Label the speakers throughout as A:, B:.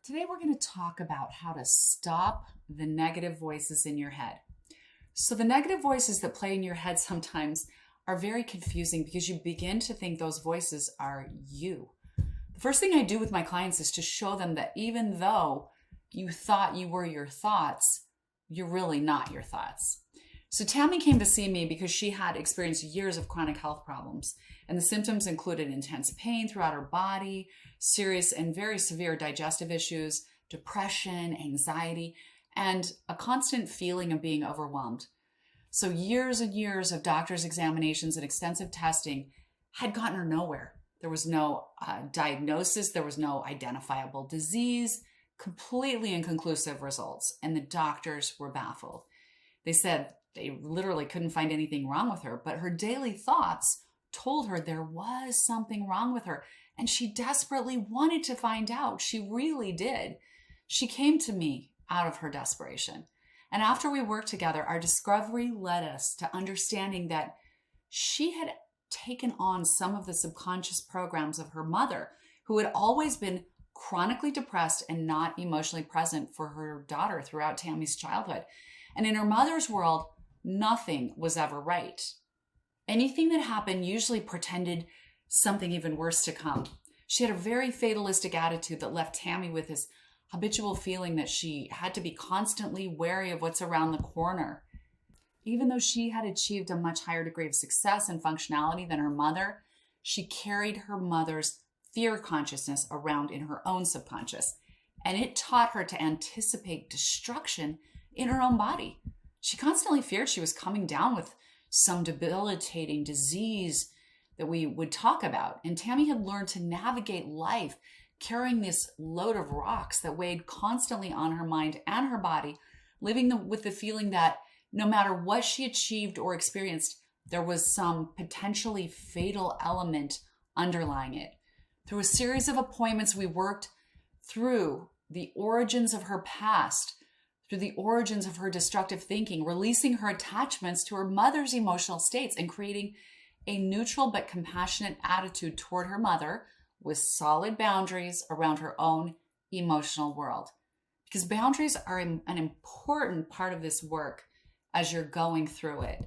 A: Today, we're going to talk about how to stop the negative voices in your head. So, the negative voices that play in your head sometimes are very confusing because you begin to think those voices are you. The first thing I do with my clients is to show them that even though you thought you were your thoughts, you're really not your thoughts. So Tammy came to see me because she had experienced years of chronic health problems, and the symptoms included intense pain throughout her body, serious and very severe digestive issues, depression, anxiety, and a constant feeling of being overwhelmed. So years and years of doctor's examinations and extensive testing had gotten her nowhere. There was no diagnosis, there was no identifiable disease, completely inconclusive results, and the doctors were baffled. They said they literally couldn't find anything wrong with her, but her daily thoughts told her there was something wrong with her, and she desperately wanted to find out. She really did. She came to me out of her desperation. And after we worked together, our discovery led us to understanding that she had taken on some of the subconscious programs of her mother, who had always been chronically depressed and not emotionally present for her daughter throughout Tammy's childhood. And in her mother's world, nothing was ever right. Anything that happened usually portended something even worse to come. She had a very fatalistic attitude that left Tammy with this habitual feeling that she had to be constantly wary of what's around the corner. Even though she had achieved a much higher degree of success and functionality than her mother, she carried her mother's fear consciousness around in her own subconscious, and it taught her to anticipate destruction in her own body. She constantly feared she was coming down with some debilitating disease that we would talk about. And Tammy had learned to navigate life carrying this load of rocks that weighed constantly on her mind and her body, living with the feeling that no matter what she achieved or experienced, there was some potentially fatal element underlying it. Through a series of appointments, we worked through the origins of her past, through the origins of her destructive thinking, releasing her attachments to her mother's emotional states and creating a neutral but compassionate attitude toward her mother with solid boundaries around her own emotional world. Because boundaries are an important part of this work as you're going through it.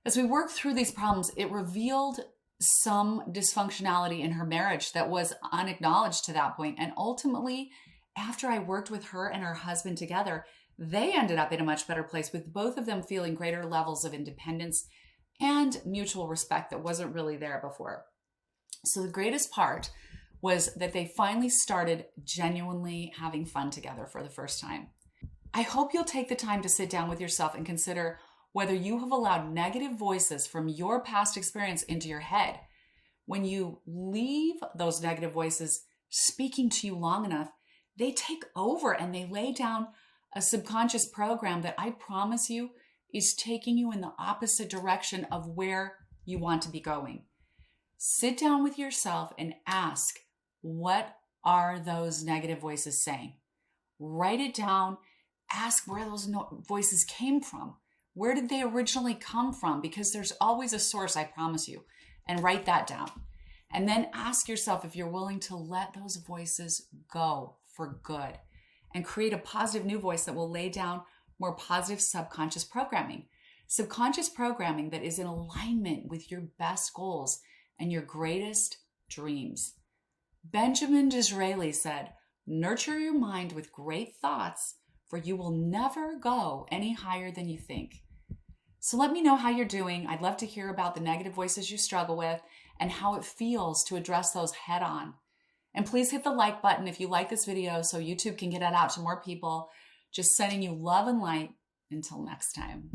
A: As we worked through these problems, it revealed some dysfunctionality in her marriage that was unacknowledged to that point. And ultimately, after I worked with her and her husband together, they ended up in a much better place with both of them feeling greater levels of independence and mutual respect that wasn't really there before. So the greatest part was that they finally started genuinely having fun together for the first time. I hope you'll take the time to sit down with yourself and consider whether you have allowed negative voices from your past experience into your head. When you leave those negative voices speaking to you long enough, they take over and they lay down a subconscious program that I promise you is taking you in the opposite direction of where you want to be going. Sit down with yourself and ask, what are those negative voices saying? Write it down. Ask where those voices came from. Where did they originally come from? Because there's always a source, I promise you. And write that down. And then ask yourself if you're willing to let those voices go for good and create a positive new voice that will lay down more positive subconscious programming. Subconscious programming that is in alignment with your best goals and your greatest dreams. Benjamin Disraeli said, "Nurture your mind with great thoughts, for you will never go any higher than you think." So let me know how you're doing. I'd love to hear about the negative voices you struggle with and how it feels to address those head on. And please hit the like button if you like this video so YouTube can get it out to more people. Just sending you love and light. Until next time.